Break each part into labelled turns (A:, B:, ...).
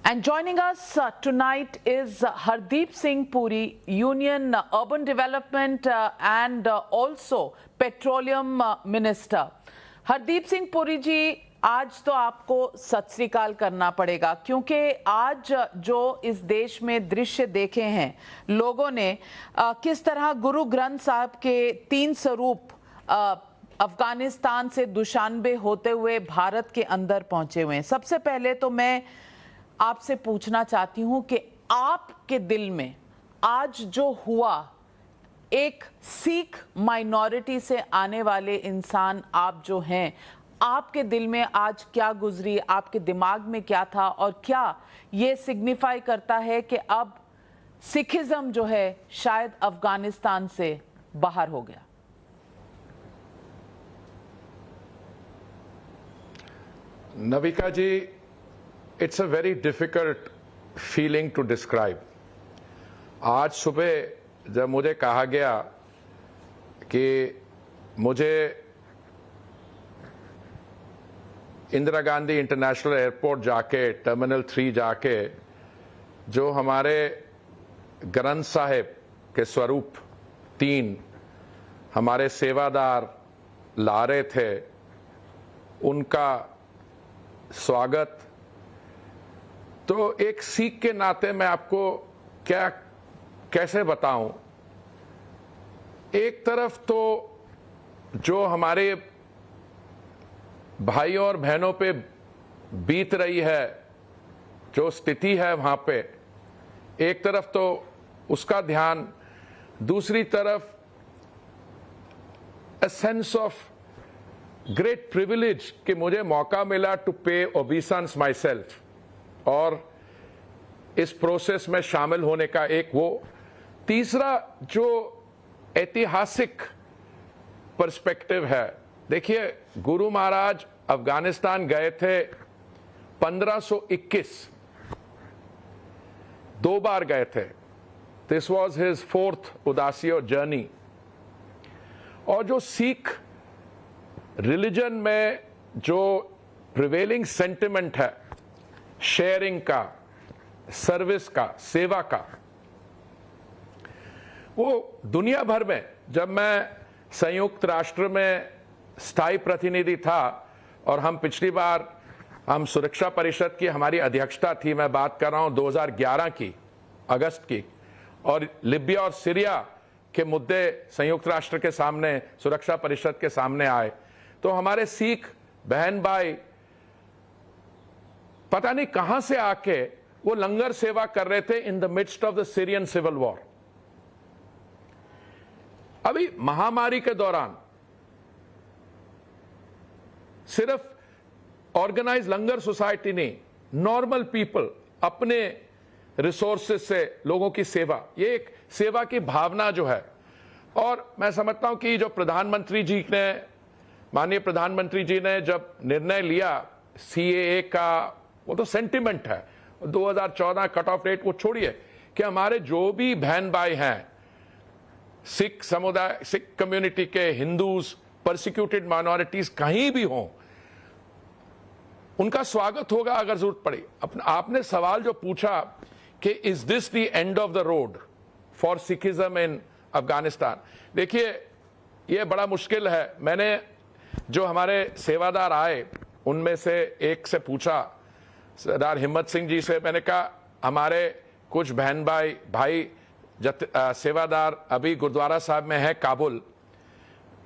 A: And joining us tonight is Hardeep Singh Puri, Union Urban Development and also Petroleum Minister. Hardeep Singh Puri जी, आज तो आपको सत श्री अकाल करना पड़ेगा क्योंकि आज जो इस देश में दृश्य देखे हैं लोगों ने, किस तरह गुरु ग्रंथ साहब के 3 स्वरूप अफगानिस्तान से दुशानबे होते हुए भारत के अंदर पहुंचे हुए हैं। सबसे पहले तो मैं आपसे पूछना चाहती हूं कि आपके दिल में आज जो हुआ, एक सिख माइनॉरिटी से आने वाले इंसान आप जो हैं, आपके दिल में आज क्या गुजरी, आपके दिमाग में क्या था और क्या ये सिग्निफाई करता है कि अब सिखिज्म जो है शायद अफगानिस्तान से बाहर हो गया?
B: Navika ji, it's a very difficult feeling to describe. आज सुबह जब मुझे कहा गया कि मुझे इंदिरा गांधी इंटरनेशनल एयरपोर्ट जाके टर्मिनल 3 जाके जो हमारे ग्रंथ साहिब के स्वरूप 3 हमारे सेवादार ला रहे थे, उनका स्वागत, तो एक सिख के नाते मैं आपको कैसे बताऊं। एक तरफ तो जो हमारे भाइयों और बहनों पे बीत रही है, जो स्थिति है वहां पे, एक तरफ तो उसका ध्यान, दूसरी तरफ a sense of great privilege कि मुझे मौका मिला टू पे ओबीसेंस माई सेल्फ और इस प्रोसेस में शामिल होने का एक वो। तीसरा जो ऐतिहासिक पर्सपेक्टिव है, देखिए गुरु महाराज अफगानिस्तान गए थे 1521, 2 बार गए थे। दिस वॉज हिज 4th उदासी जर्नी। और जो सिख रिलीजन में जो प्रिवेलिंग सेंटिमेंट है, शेयरिंग का, सर्विस का, सेवा का, वो दुनिया भर में, जब मैं संयुक्त राष्ट्र में स्थायी प्रतिनिधि था और हम पिछली बार हम सुरक्षा परिषद की हमारी अध्यक्षता थी, मैं बात कर रहा हूं 2011 की अगस्त की, और लिबिया और सीरिया के मुद्दे संयुक्त राष्ट्र के सामने, सुरक्षा परिषद के सामने आए, तो हमारे सिख बहन भाई पता नहीं कहां से आके वो लंगर सेवा कर रहे थे in the midst of the Syrian civil war. अभी महामारी के दौरान सिर्फ ऑर्गेनाइज लंगर सोसाइटी नहीं, नॉर्मल पीपल अपने रिसोर्सेस से लोगों की सेवा, ये एक सेवा की भावना जो है। और मैं समझता हूं कि जो प्रधानमंत्री जी ने, माननीय प्रधानमंत्री जी ने जब निर्णय लिया सीएए का, वो तो सेंटिमेंट है, 2014 कट ऑफ डेट वो छोड़िए, कि हमारे जो भी बहन भाई हैं सिख समुदाय, सिख कम्युनिटी के, हिंदूज, परसिक्यूटेड माइनॉरिटीज कहीं भी हों, उनका स्वागत होगा अगर जरूरत पड़ी। आपने सवाल जो पूछा कि is this the end of the road for Sikhism in Afghanistan, देखिए ये बड़ा मुश्किल है। मैंने जो हमारे सेवादार आए उनमें से एक से पूछा, सरदार हिम्मत सिंह जी से, मैंने कहा हमारे कुछ बहन भाई सेवादार अभी गुरुद्वारा साहब में है काबुल,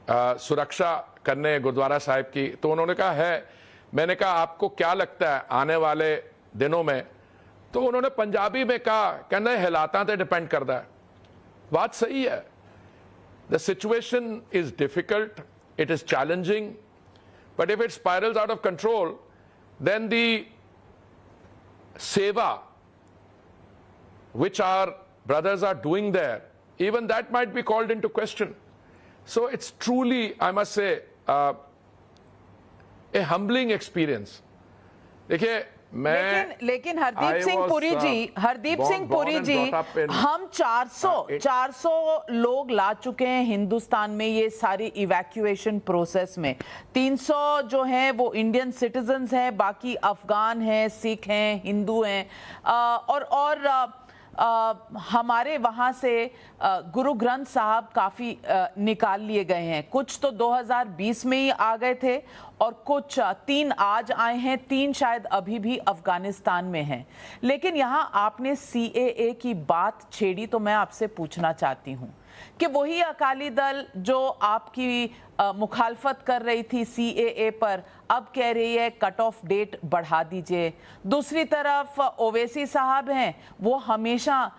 B: सुरक्षा करने गुरुद्वारा साहब की, तो उन्होंने कहा है। मैंने कहा आपको क्या लगता है आने वाले दिनों में, तो उन्होंने पंजाबी में कहा, कहना हिलाता तो डिपेंड करता है। बात सही है। The situation is difficult, it is challenging, but if it spirals out of control, then the seva which our brothers are doing there, even that might be called into question. So it's truly, I must say, a humbling experience. देखिए
A: लेकिन हरदीप सिंह पुरी जी हम 400 लोग ला चुके हैं हिंदुस्तान में ये सारी evacuation process में। 300 जो हैं वो इंडियन सिटीजन्स हैं, बाकी अफगान हैं, सिख हैं, हिंदू हैं, और हमारे वहाँ से गुरु ग्रंथ साहब काफ़ी निकाल लिए गए हैं। कुछ तो 2020 में ही आ गए थे और कुछ 3 आज आए हैं, 3 शायद अभी भी अफगानिस्तान में हैं। लेकिन यहाँ आपने CAA की बात छेड़ी तो मैं आपसे पूछना चाहती हूँ कि वही अकाली दल जो आपकी मुखालफत कर रही थी CAA पर, अब कह रही है कट ऑफ डेट बढ़ा दीजिए। दूसरी तरफ ओवैसी साहब हैं, वो हमेशा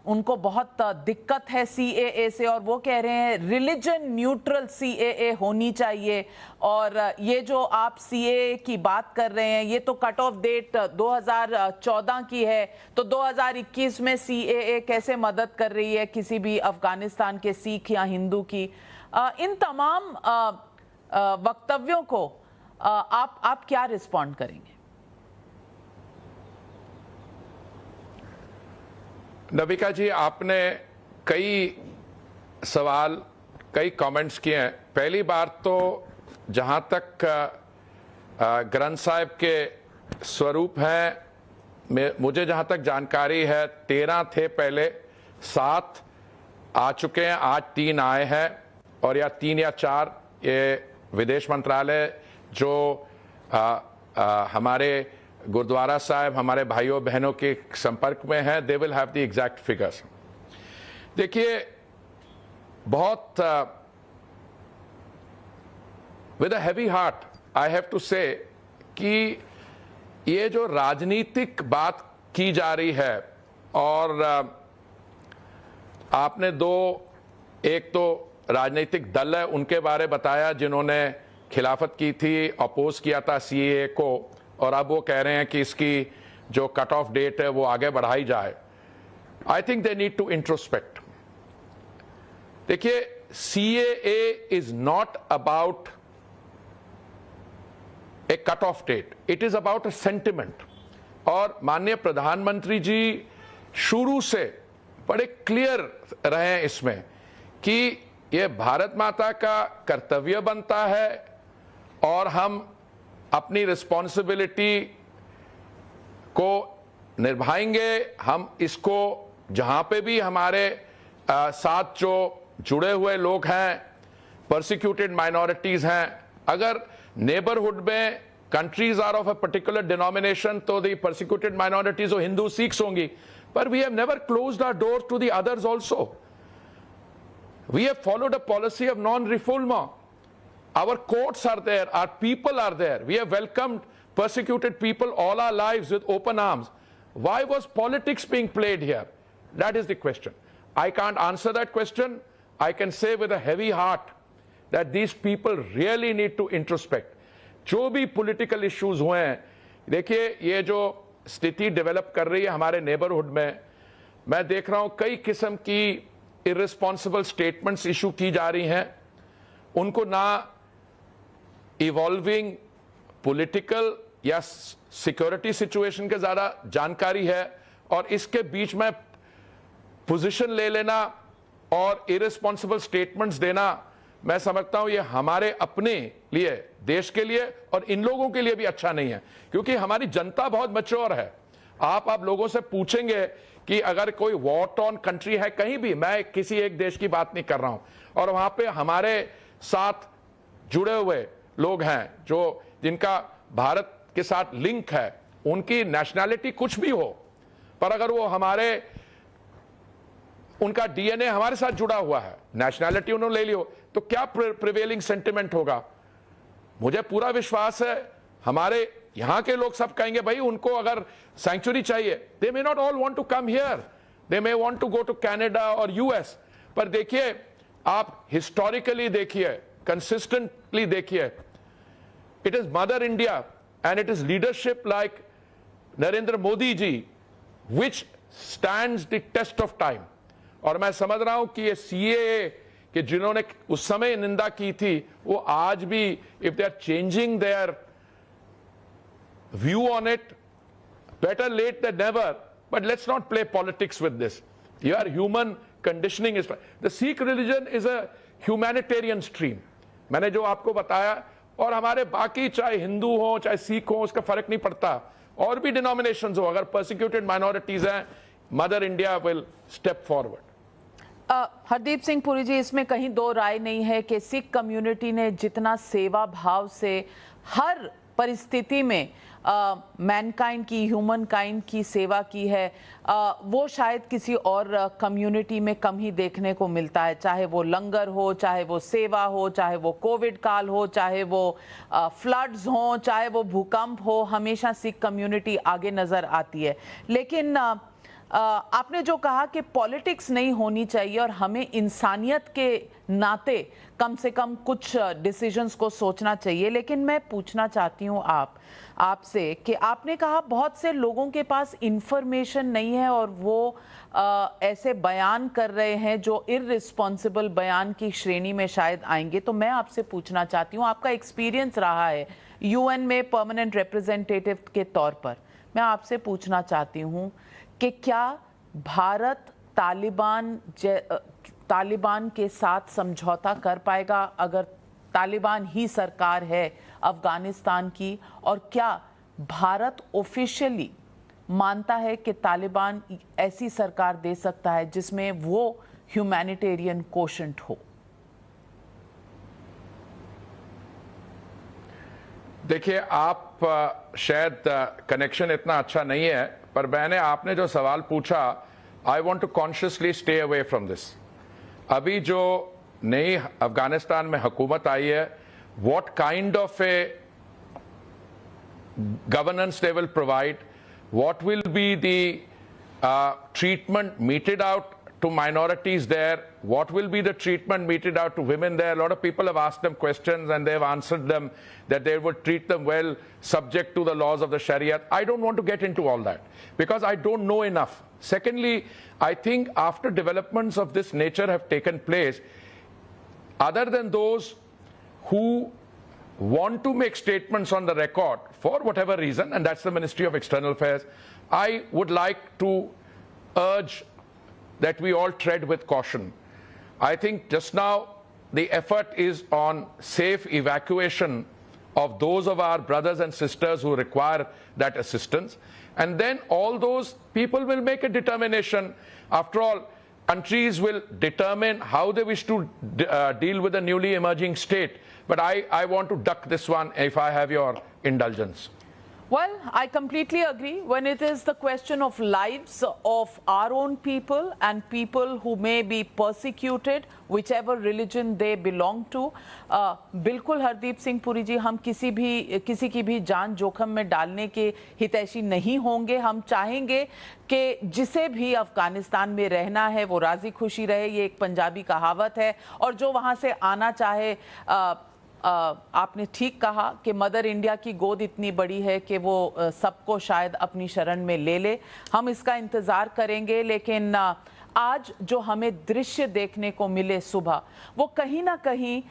A: उनको बहुत दिक्कत है CAA से और वो कह रहे हैं रिलीजन न्यूट्रल CAA होनी चाहिए। और ये जो आप CAA की बात कर रहे हैं, ये तो कट ऑफ डेट 2014 की है, तो 2021 में CAA कैसे मदद कर रही है किसी भी अफगानिस्तान के सिख या हिंदू की? इन तमाम वक्तव्यों को आप क्या रिस्पॉन्ड करेंगे?
B: नबिका जी, आपने कई सवाल, कई कमेंट्स किए हैं। पहली बात तो जहां तक ग्रंथ साहिब के स्वरूप हैं, मुझे जहां तक जानकारी है 13 थे पहले, 7 आ चुके हैं, आज 3 आए हैं, और या 3 या 4 ये विदेश मंत्रालय जो हमारे गुरुद्वारा साहब, हमारे भाइयों बहनों के संपर्क में हैं, they will have the exact figures. देखिए, बहुत with a heavy heart I have to say कि ये जो राजनीतिक बात की जा रही है, और आपने एक तो राजनीतिक दल है उनके बारे बताया जिन्होंने खिलाफत की थी, अपोज किया था CAA को, और अब वो कह रहे हैं कि इसकी जो कट ऑफ डेट है वो आगे बढ़ाई जाए। I think they need to introspect. देखिए, CAA is not about a cut off date, it is about a sentiment. और माननीय प्रधानमंत्री जी शुरू से बड़े क्लियर रहे हैं इसमें कि ये भारत माता का कर्तव्य बनता है और हम अपनी रिस्पॉन्सिबिलिटी को निभाएंगे। हम इसको जहां पे भी हमारे साथ जो जुड़े हुए लोग हैं, परसिक्यूटेड माइनॉरिटीज हैं, अगर नेबरहुड में countries are of a particular denomination, तो दी परसिक्यूटेड माइनॉरिटीज और हिंदू सिख्स होंगी, पर we have never closed our door to the others also. We have followed a policy of non-refoulement. Our courts are there, our people are there. We have welcomed persecuted people all our lives with open arms. Why was politics being played here? That is the question. I can't answer that question. I can say with a heavy heart that these people really need to introspect. जो भी political issues हुए हैं, देखिए ये जो स्थिति develop कर रही है हमारे नेबरहुड में, मैं देख रहा हूं कई किस्म की इर्रेस्पॉन्सिबल स्टेटमेंट्स इशू की जा रही हैं। उनको ना इवॉल्विंग पॉलिटिकल या सिक्योरिटी सिचुएशन के ज्यादा जानकारी है, और इसके बीच में पोजीशन ले लेना और इर्रेस्पॉन्सिबल स्टेटमेंट्स देना, मैं समझता हूं ये हमारे अपने लिए, देश के लिए और इन लोगों के लिए भी अच्छा नहीं है, क्योंकि हमारी जनता बहुत मैच्योर है। आप लोगों से पूछेंगे कि अगर कोई वॉर टॉर्न कंट्री है कहीं भी, मैं किसी एक देश की बात नहीं कर रहा हूं, और वहां पे हमारे साथ जुड़े हुए लोग हैं जो जिनका भारत के साथ लिंक है, उनकी नेशनैलिटी कुछ भी हो, पर अगर वो उनका DNA हमारे साथ जुड़ा हुआ है, नेशनैलिटी उन्होंने ले ली हो, तो क्या प्रिवेलिंग सेंटिमेंट होगा? मुझे पूरा विश्वास है हमारे यहां के लोग सब कहेंगे भाई उनको अगर सैंक्चुरी चाहिए, they may not all want to come here, they may want to go to Canada और US। पर देखिए, आप हिस्टोरिकली देखिए, कंसिस्टेंटली देखिए, it is mother India and it is leadership like Narendra Modi ji which stands the test of time. और मैं समझ रहा हूं कि ये CAA कि जिन्होंने उस समय निंदा की थी, वो आज भी if they are changing their view on it, better late than never, but let's not play politics with this. Your human conditioning is, the Sikh religion is a humanitarian stream. मैंने जो आपको बताया, और हमारे बाकी चाहे हिंदू हो चाहे सिख हो उसका फर्क नहीं पड़ता, और भी डिनोमिनेशंस हो, अगर परसिक्यूटेड माइनॉरिटीज हैं, mother India will step forward.
A: Hardeep Singh Puri ji, इसमें कहीं दो राय नहीं है कि सिख कम्युनिटी ने जितना सेवा भाव से हर परिस्थिति में मैनकाइंड की, ह्यूमन काइंड की सेवा की है, वो शायद किसी और कम्युनिटी में कम ही देखने को मिलता है। चाहे वो लंगर हो, चाहे वो सेवा हो, चाहे वो कोविड काल हो, चाहे वो फ्लड्स हो, चाहे वो भूकंप हो, हमेशा सिख कम्युनिटी आगे नज़र आती है। लेकिन आपने जो कहा कि पॉलिटिक्स नहीं होनी चाहिए और हमें इंसानियत के नाते कम से कम कुछ डिसीजंस को सोचना चाहिए, लेकिन मैं पूछना चाहती हूँ आपसे कि आपने कहा बहुत से लोगों के पास इंफॉर्मेशन नहीं है और वो ऐसे बयान कर रहे हैं जो इररिस्पॉन्सिबल बयान की श्रेणी में शायद आएंगे। तो मैं आपसे पूछना चाहती हूँ, आपका एक्सपीरियंस रहा है यूएन में परमानेंट रिप्रेजेंटेटिव के तौर पर, मैं आपसे पूछना चाहती हूँ कि क्या भारत तालिबान के साथ समझौता कर पाएगा अगर तालिबान ही सरकार है अफगानिस्तान की, और क्या भारत ऑफिशियली मानता है कि तालिबान ऐसी सरकार दे सकता है जिसमें वो ह्यूमैनिटेरियन कोशेंट हो?
B: देखिए, आप शायद कनेक्शन इतना अच्छा नहीं है, पर मैंने आपने जो सवाल पूछा, I want to consciously stay away from this. अभी जो नई अफगानिस्तान में हुकूमत आई है, what kind of a governance they will provide, what will be the treatment meted out to minorities there, what will be the treatment meted out to women there. A lot of people have asked them questions and they've answered them that they would treat them well subject to the laws of the Sharia. I don't want to get into all that because I don't know enough. Secondly, I think after developments of this nature have taken place, other than those who want to make statements on the record for whatever reason, and that's the Ministry of External Affairs, I would like to urge that we all tread with caution. I think just now the effort is on safe evacuation of those of our brothers and sisters who require that assistance, and then all those people will make a determination. After all, countries will determine how they wish to deal with a newly emerging state, but I want to duck this one if I have your indulgence.
A: Well, I completely agree. When it is the question of lives of our own people and people who may be persecuted, whichever religion they belong to, बिल्कुल हरदीप सिंह पुरी जी, हम किसी की भी जान जोखिम में डालने के हितैषी नहीं होंगे। हम चाहेंगे कि जिसे भी अफगानिस्तान में रहना है वो राजी खुशी रहे, ये एक पंजाबी कहावत है, और जो वहाँ से आना चाहे, आपने ठीक कहा कि मदर इंडिया की गोद इतनी बड़ी है कि वो सबको शायद अपनी शरण में ले ले। हम इसका इंतज़ार करेंगे, लेकिन आज जो हमें दृश्य देखने को मिले सुबह, वो कहीं ना कहीं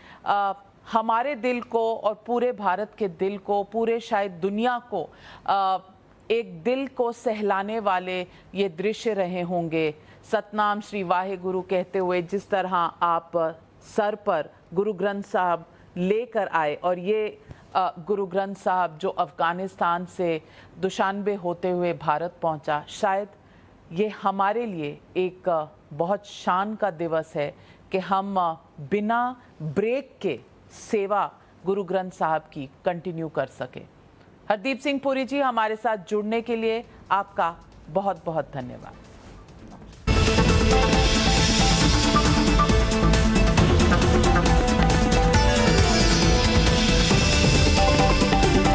A: हमारे दिल को और पूरे भारत के दिल को, पूरे शायद दुनिया को एक दिल को सहलाने वाले ये दृश्य रहे होंगे। सतनाम श्री वाहे गुरु कहते हुए जिस तरह आप सर पर गुरु ग्रंथ साहब लेकर आए, और ये गुरु ग्रंथ साहब जो अफ़गानिस्तान से दुशानबे होते हुए भारत पहुंचा, शायद ये हमारे लिए एक बहुत शान का दिवस है कि हम बिना ब्रेक के सेवा गुरु ग्रंथ साहब की कंटिन्यू कर सके। हरदीप सिंह पुरी जी, हमारे साथ जुड़ने के लिए आपका बहुत बहुत धन्यवाद।